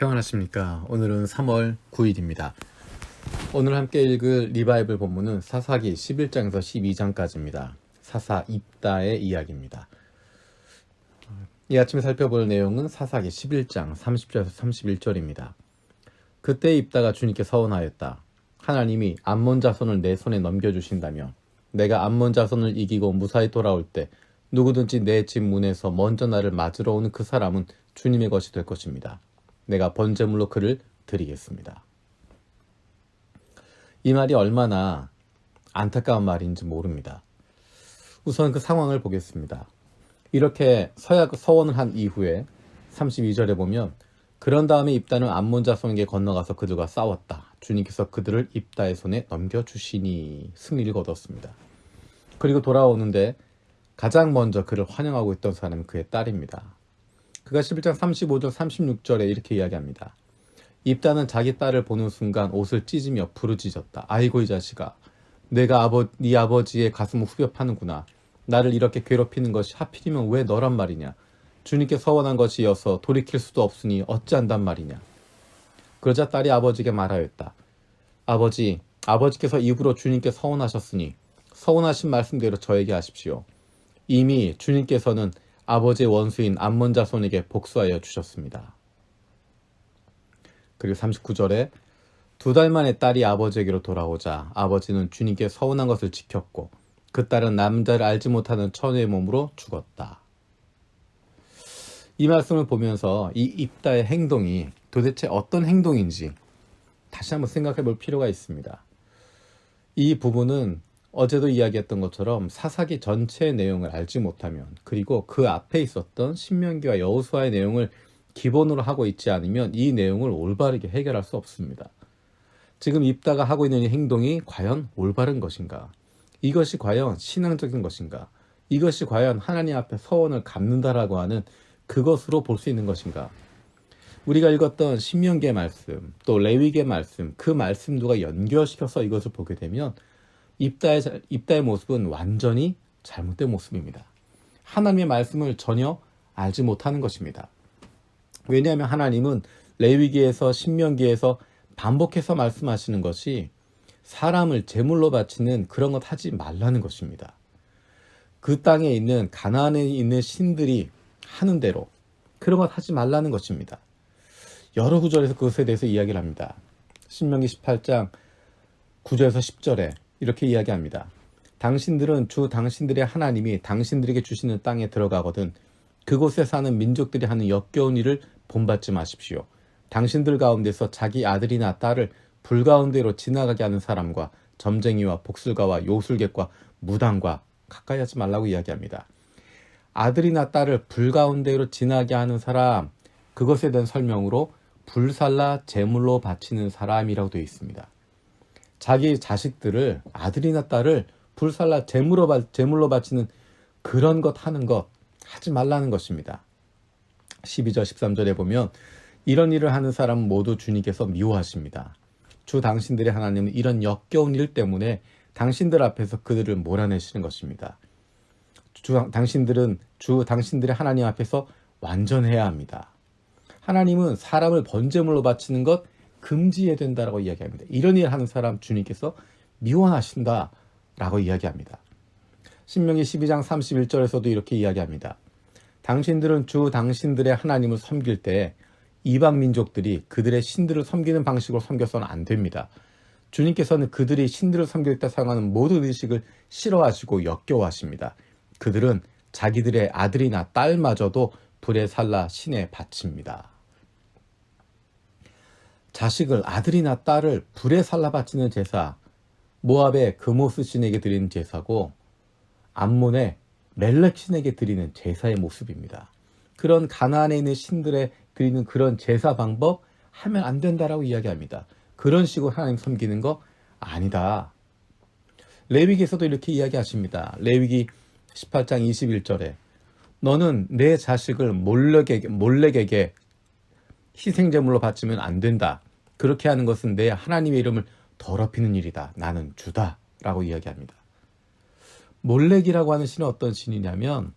평안하십니까? 오늘은 3월 9일입니다. 오늘 함께 읽을 리바이블 본문은 사사기 11장에서 12장까지입니다. 사사 입다의 이야기입니다. 이 아침에 살펴볼 내용은 사사기 11장 30절에서 31절입니다. 그때 입다가 주님께 서원하였다. 하나님이 암몬 자손을 내 손에 넘겨주신다며 내가 암몬 자손을 이기고 무사히 돌아올 때 누구든지 내 집 문에서 먼저 나를 맞으러 오는 그 사람은 주님의 것이 될 것입니다. 내가 번제물로 그를 드리겠습니다. 이 말이 얼마나 안타까운 말인지 모릅니다. 우선 그 상황을 보겠습니다. 이렇게 서원을 한 이후에 32절에 보면 그런 다음에 입다는 암몬 자손에게 건너가서 그들과 싸웠다. 주님께서 그들을 입다의 손에 넘겨주시니 승리를 거뒀습니다. 그리고 돌아오는데 가장 먼저 그를 환영하고 있던 사람은 그의 딸입니다. 그가 11장 35절 36절에 이렇게 이야기합니다. 입다는 자기 딸을 보는 순간 옷을 찢으며 부르짖었다. 아이고 이 자식아, 내가 네 아버지의 가슴을 후벼 파는구나. 나를 이렇게 괴롭히는 것이 하필이면 왜 너란 말이냐. 주님께 서원한 것이어서 돌이킬 수도 없으니 어찌한단 말이냐. 그러자 딸이 아버지에게 말하였다. 아버지께서 입으로 주님께 서원하셨으니 서원하신 말씀대로 저에게 하십시오. 이미 주님께서는 아버지의 원수인 암몬 자손에게 복수하여 주셨습니다. 그리고 39절에 2달 만에 딸이 아버지에게로 돌아오자 아버지는 주님께 서운한 것을 지켰고 그 딸은 남자를 알지 못하는 처녀의 몸으로 죽었다. 이 말씀을 보면서 이 입다의 행동이 도대체 어떤 행동인지 다시 한번 생각해 볼 필요가 있습니다. 이 부분은 어제도 이야기했던 것처럼 사사기 전체의 내용을 알지 못하면 그리고 그 앞에 있었던 신명기와 여호수아의 내용을 기본으로 하고 있지 않으면 이 내용을 올바르게 해결할 수 없습니다. 지금 입다가 하고 있는 이 행동이 과연 올바른 것인가? 이것이 과연 신앙적인 것인가? 이것이 과연 하나님 앞에 서원을 갚는다라고 하는 그것으로 볼 수 있는 것인가? 우리가 읽었던 신명기의 말씀, 또 레위기의 말씀, 그 말씀들과 연결시켜서 이것을 보게 되면 입다의 모습은 완전히 잘못된 모습입니다. 하나님의 말씀을 전혀 알지 못하는 것입니다. 왜냐하면 하나님은 레위기에서 신명기에서 반복해서 말씀하시는 것이 사람을 제물로 바치는 그런 것 하지 말라는 것입니다. 그 땅에 있는 가나안에 있는 신들이 하는 대로 그런 것 하지 말라는 것입니다. 여러 구절에서 그것에 대해서 이야기를 합니다. 신명기 18장 9절에서 10절에 이렇게 이야기합니다. 당신들은 주 당신들의 하나님이 당신들에게 주시는 땅에 들어가거든 그곳에 사는 민족들이 하는 역겨운 일을 본받지 마십시오. 당신들 가운데서 자기 아들이나 딸을 불 가운데로 지나가게 하는 사람과 점쟁이와 복술가와 요술객과 무당과 가까이 하지 말라고 이야기합니다. 아들이나 딸을 불 가운데로 지나게 하는 사람, 그것에 대한 설명으로 불살라 제물로 바치는 사람이라고 되어 있습니다. 자기 자식들을 아들이나 딸을 불살라 제물로 바치는 그런 것 하는 것 하지 말라는 것입니다. 12절 13절에 보면 이런 일을 하는 사람은 모두 주님께서 미워하십니다. 주 당신들의 하나님은 이런 역겨운 일 때문에 당신들 앞에서 그들을 몰아내시는 것입니다. 당신들은 주 당신들의 하나님 앞에서 완전해야 합니다. 하나님은 사람을 번제물로 바치는 것 금지해야 된다라고 이야기합니다. 이런 일을 하는 사람 주님께서 미워하신다라고 이야기합니다. 신명기 12장 31절에서도 이렇게 이야기합니다. 당신들은 주 당신들의 하나님을 섬길 때 이방 민족들이 그들의 신들을 섬기는 방식으로 섬겨서는 안 됩니다. 주님께서는 그들이 신들을 섬길 때 사용하는 모든 의식을 싫어하시고 역겨워하십니다. 그들은 자기들의 아들이나 딸마저도 불에 살라 신에 바칩니다. 자식을 아들이나 딸을 불에 살라 바치는 제사, 모압의 그모스 신에게 드리는 제사고 암몬의 멜렉 신에게 드리는 제사의 모습입니다. 그런 가나안에 있는 신들에 드리는 그런 제사 방법 하면 안 된다라고 이야기합니다. 그런 식으로 하나님 섬기는 거 아니다. 레위기에서도 이렇게 이야기하십니다. 레위기 18장 21절에 너는 내 자식을 몰렉에게 희생제물로 바치면 안 된다. 그렇게 하는 것은 내 하나님의 이름을 더럽히는 일이다. 나는 주다. 라고 이야기합니다. 몰렉이라고 하는 신은 어떤 신이냐면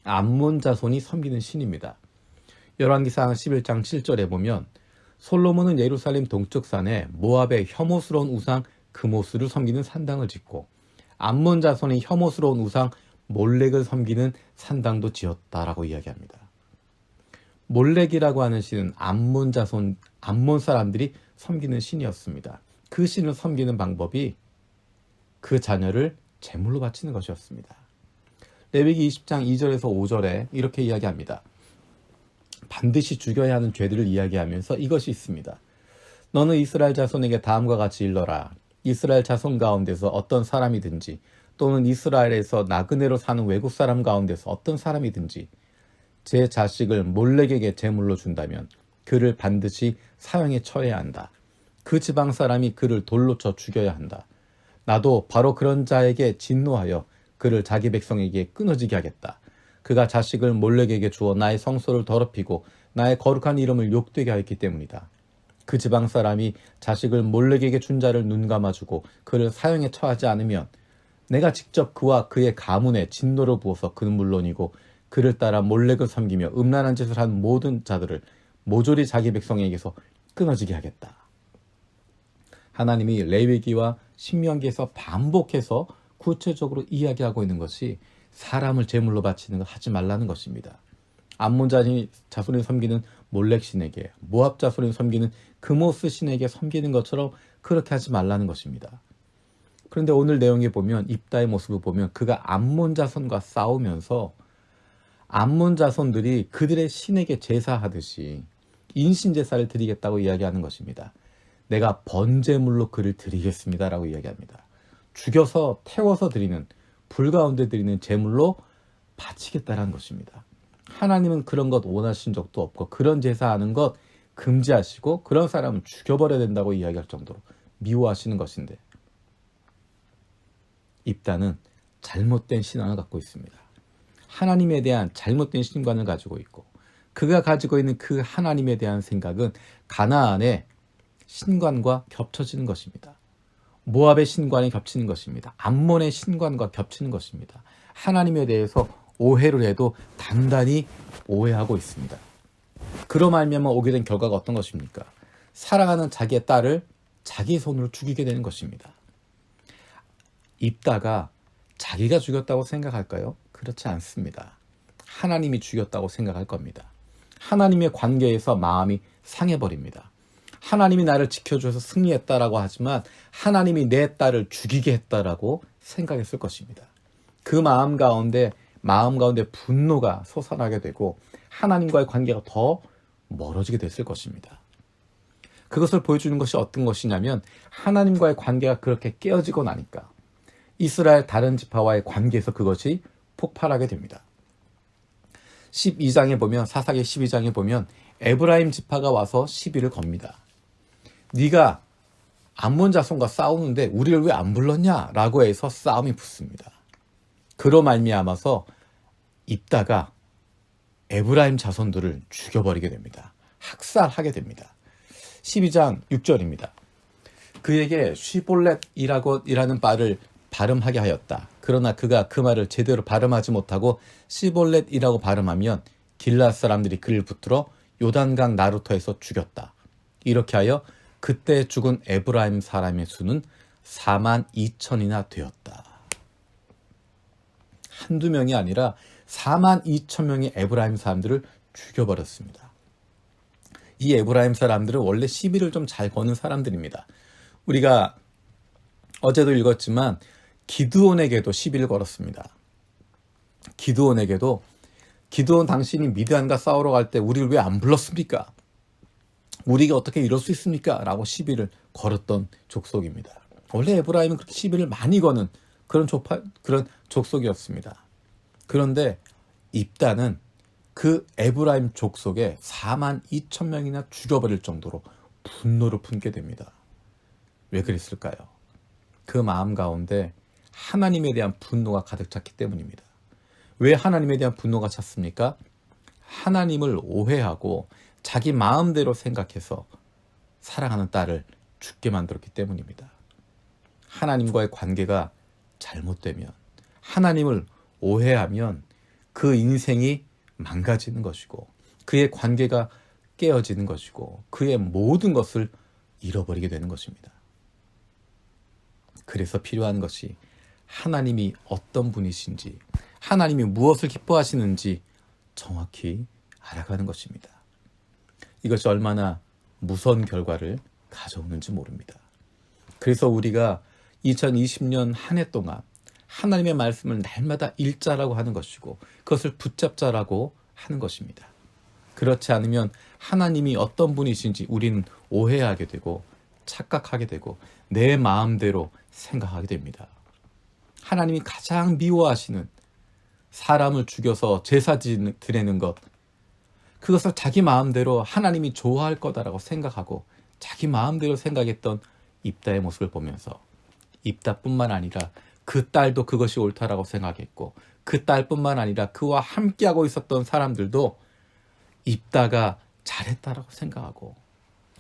암몬 자손이 섬기는 신입니다. 열왕기상 11장 7절에 보면 솔로몬은 예루살렘 동쪽 산에 모압의 혐오스러운 우상 그모스를 섬기는 산당을 짓고 암몬 자손의 혐오스러운 우상 몰렉을 섬기는 산당도 지었다라고 이야기합니다. 몰렉이라고 하는 신은 암몬 자손, 암몬 사람들이 섬기는 신이었습니다. 그 신을 섬기는 방법이 그 자녀를 제물로 바치는 것이었습니다. 레위기 20장 2절에서 5절에 이렇게 이야기합니다. 반드시 죽여야 하는 죄들을 이야기하면서 이것이 있습니다. 너는 이스라엘 자손에게 다음과 같이 일러라. 이스라엘 자손 가운데서 어떤 사람이든지 또는 이스라엘에서 나그네로 사는 외국 사람 가운데서 어떤 사람이든지 제 자식을 몰렉에게 제물로 준다면 그를 반드시 사형에 처해야 한다. 그 지방 사람이 그를 돌로 쳐 죽여야 한다. 나도 바로 그런 자에게 진노하여 그를 자기 백성에게 끊어지게 하겠다. 그가 자식을 몰렉에게 주어 나의 성소를 더럽히고 나의 거룩한 이름을 욕되게 하였기 때문이다. 그 지방 사람이 자식을 몰렉에게 준 자를 눈감아주고 그를 사형에 처하지 않으면 내가 직접 그와 그의 가문에 진노를 부어서 그는 물론이고 그를 따라 몰렉을 섬기며 음란한 짓을 한 모든 자들을 모조리 자기 백성에게서 끊어지게 하겠다. 하나님이 레위기와 신명기에서 반복해서 구체적으로 이야기하고 있는 것이 사람을 제물로 바치는 걸 하지 말라는 것입니다. 암몬 자손이 섬기는 몰렉 신에게, 모압 자손이 섬기는 그모스 신에게 섬기는 것처럼 그렇게 하지 말라는 것입니다. 그런데 오늘 내용에 보면 입다의 모습을 보면 그가 암몬 자손과 싸우면서 암몬 자손들이 그들의 신에게 제사하듯이 인신제사를 드리겠다고 이야기하는 것입니다. 내가 번제물로 그를 드리겠습니다라고 이야기합니다. 죽여서 태워서 드리는, 불 가운데 드리는 제물로 바치겠다라는 것입니다. 하나님은 그런 것 원하신 적도 없고 그런 제사하는 것 금지하시고 그런 사람은 죽여버려야 된다고 이야기할 정도로 미워하시는 것인데 입다는 잘못된 신앙을 갖고 있습니다. 하나님에 대한 잘못된 신관을 가지고 있고 그가 가지고 있는 그 하나님에 대한 생각은 가나안의 신관과 겹쳐지는 것입니다. 모압의 신관이 겹치는 것입니다. 암몬의 신관과 겹치는 것입니다. 하나님에 대해서 오해를 해도 단단히 오해하고 있습니다. 그로 말미암아 오게 된 결과가 어떤 것입니까? 사랑하는 자기의 딸을 자기 손으로 죽이게 되는 것입니다. 입다가 자기가 죽였다고 생각할까요? 그렇지 않습니다. 하나님이 죽였다고 생각할 겁니다. 하나님의 관계에서 마음이 상해버립니다. 하나님이 나를 지켜줘서 승리했다라고 하지만 하나님이 내 딸을 죽이게 했다라고 생각했을 것입니다. 그 마음 가운데 분노가 솟아나게 되고 하나님과의 관계가 더 멀어지게 됐을 것입니다. 그것을 보여주는 것이 어떤 것이냐면 하나님과의 관계가 그렇게 깨어지고 나니까 이스라엘 다른 지파와의 관계에서 그것이 폭발하게 됩니다. 12장에 보면 사사기 12장에 보면 에브라임 지파가 와서 시비를 겁니다. 네가 암몬 자손과 싸우는데 우리를 왜 안 불렀냐? 라고 해서 싸움이 붙습니다. 그로 말미암아서 입다가 에브라임 자손들을 죽여버리게 됩니다. 학살하게 됩니다. 12장 6절입니다. 그에게 시볼렛이라는 말을 발음하게 하였다. 그러나 그가 그 말을 제대로 발음하지 못하고 시볼렛이라고 발음하면 길앗 사람들이 그를 붙들어 요단강 나루터에서 죽였다. 이렇게 하여 그때 죽은 에브라임 사람의 수는 42,000이나 되었다. 한두 명이 아니라 42,000명의 에브라임 사람들을 죽여버렸습니다. 이 에브라임 사람들은 원래 시비를 좀 잘 거는 사람들입니다. 우리가 어제도 읽었지만 기드온에게도 시비를 걸었습니다. 기드온 당신이 미디안과 싸우러 갈 때 우리를 왜 안 불렀습니까? 우리가 어떻게 이럴 수 있습니까? 라고 시비를 걸었던 족속입니다. 원래 에브라임은 그렇게 시비를 많이 거는 그런 족속이었습니다. 그런데 입다는 그 에브라임 족속에 42,000명이나 죽여버릴 정도로 분노를 품게 됩니다. 왜 그랬을까요? 그 마음 가운데 하나님에 대한 분노가 가득 찼기 때문입니다. 왜 하나님에 대한 분노가 찼습니까? 하나님을 오해하고 자기 마음대로 생각해서 사랑하는 딸을 죽게 만들었기 때문입니다. 하나님과의 관계가 잘못되면, 하나님을 오해하면 그 인생이 망가지는 것이고 그의 관계가 깨어지는 것이고 그의 모든 것을 잃어버리게 되는 것입니다. 그래서 필요한 것이 하나님이 어떤 분이신지, 하나님이 무엇을 기뻐하시는지 정확히 알아가는 것입니다. 이것이 얼마나 무서운 결과를 가져오는지 모릅니다. 그래서 우리가 2020년 한 해 동안 하나님의 말씀을 날마다 읽자라고 하는 것이고 그것을 붙잡자라고 하는 것입니다. 그렇지 않으면 하나님이 어떤 분이신지 우리는 오해하게 되고 착각하게 되고 내 마음대로 생각하게 됩니다. 하나님이 가장 미워하시는 사람을 죽여서 제사 드리는 것, 그것을 자기 마음대로 하나님이 좋아할 거다라고 생각하고 자기 마음대로 생각했던 입다의 모습을 보면서 입다뿐만 아니라 그 딸도 그것이 옳다라고 생각했고 그 딸뿐만 아니라 그와 함께하고 있었던 사람들도 입다가 잘했다라고 생각하고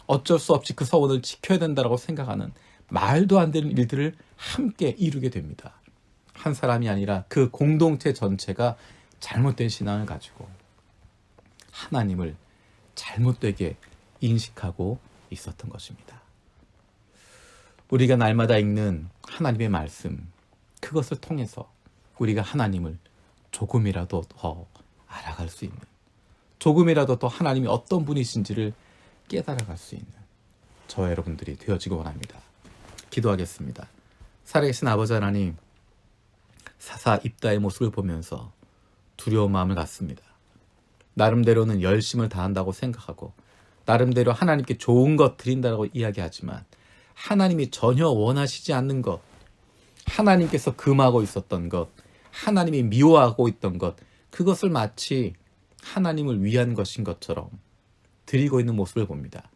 어쩔 수 없이 그 서원을 지켜야 된다라고 생각하는 말도 안 되는 일들을 함께 이루게 됩니다. 한 사람이 아니라 그 공동체 전체가 잘못된 신앙을 가지고 하나님을 잘못되게 인식하고 있었던 것입니다. 우리가 날마다 읽는 하나님의 말씀, 그것을 통해서 우리가 하나님을 조금이라도 더 알아갈 수 있는, 조금이라도 더 하나님이 어떤 분이신지를 깨달아갈 수 있는 저와 여러분들이 되어지기 원합니다. 기도하겠습니다. 살아계신 아버지 하나님, 사사 입다의 모습을 보면서 두려운 마음을 갖습니다. 나름대로는 열심을 다한다고 생각하고 나름대로 하나님께 좋은 것 드린다고 이야기하지만 하나님이 전혀 원하시지 않는 것, 하나님께서 금하고 있었던 것, 하나님이 미워하고 있던 것, 그것을 마치 하나님을 위한 것인 것처럼 드리고 있는 모습을 봅니다.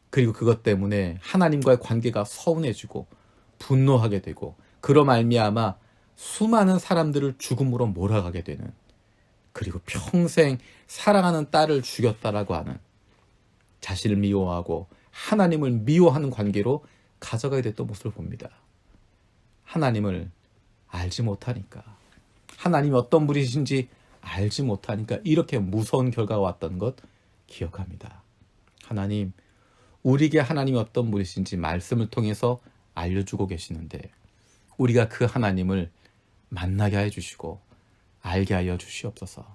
그리고 그것 때문에 하나님과의 관계가 서운해지고 분노하게 되고 그로 말미암아 수많은 사람들을 죽음으로 몰아가게 되는, 그리고 평생 사랑하는 딸을 죽였다라고 하는, 자신을 미워하고 하나님을 미워하는 관계로 가져가게 됐던 모습을 봅니다. 하나님을 알지 못하니까, 하나님이 어떤 분이신지 알지 못하니까 이렇게 무서운 결과가 왔던 것 기억합니다. 하나님, 우리에게 하나님이 어떤 분이신지 말씀을 통해서 알려주고 계시는데 우리가 그 하나님을 만나게 해 주시고 알게 하여 주시옵소서.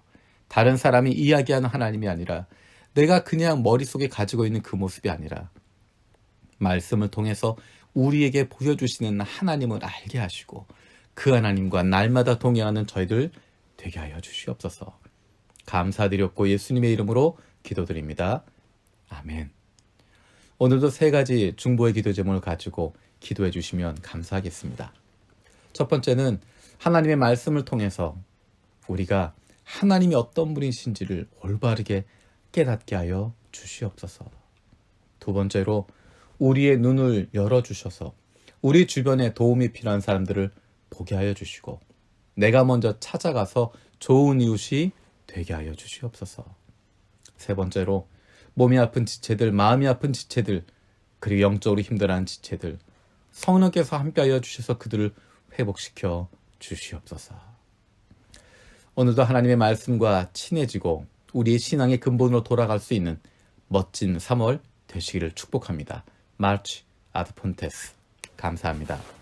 다른 사람이 이야기하는 하나님이 아니라 내가 그냥 머릿속에 가지고 있는 그 모습이 아니라 말씀을 통해서 우리에게 보여주시는 하나님을 알게 하시고 그 하나님과 날마다 동행하는 저희들 되게 하여 주시옵소서. 감사드렸고 예수님의 이름으로 기도드립니다. 아멘. 오늘도 3가지 중보의 기도 제목을 가지고 기도해 주시면 감사하겠습니다. 첫 번째는 하나님의 말씀을 통해서 우리가 하나님이 어떤 분이신지를 올바르게 깨닫게 하여 주시옵소서. 두 번째로 우리의 눈을 열어주셔서 우리 주변에 도움이 필요한 사람들을 보게 하여 주시고 내가 먼저 찾아가서 좋은 이웃이 되게 하여 주시옵소서. 세 번째로 몸이 아픈 지체들, 마음이 아픈 지체들, 그리고 영적으로 힘들어하는 지체들, 성령께서 함께하여 주셔서 그들을 회복시켜 주시옵소서. 오늘도 하나님의 말씀과 친해지고 우리의 신앙의 근본으로 돌아갈 수 있는 멋진 3월 되시기를 축복합니다. 마르치 아드 폰테스. 감사합니다.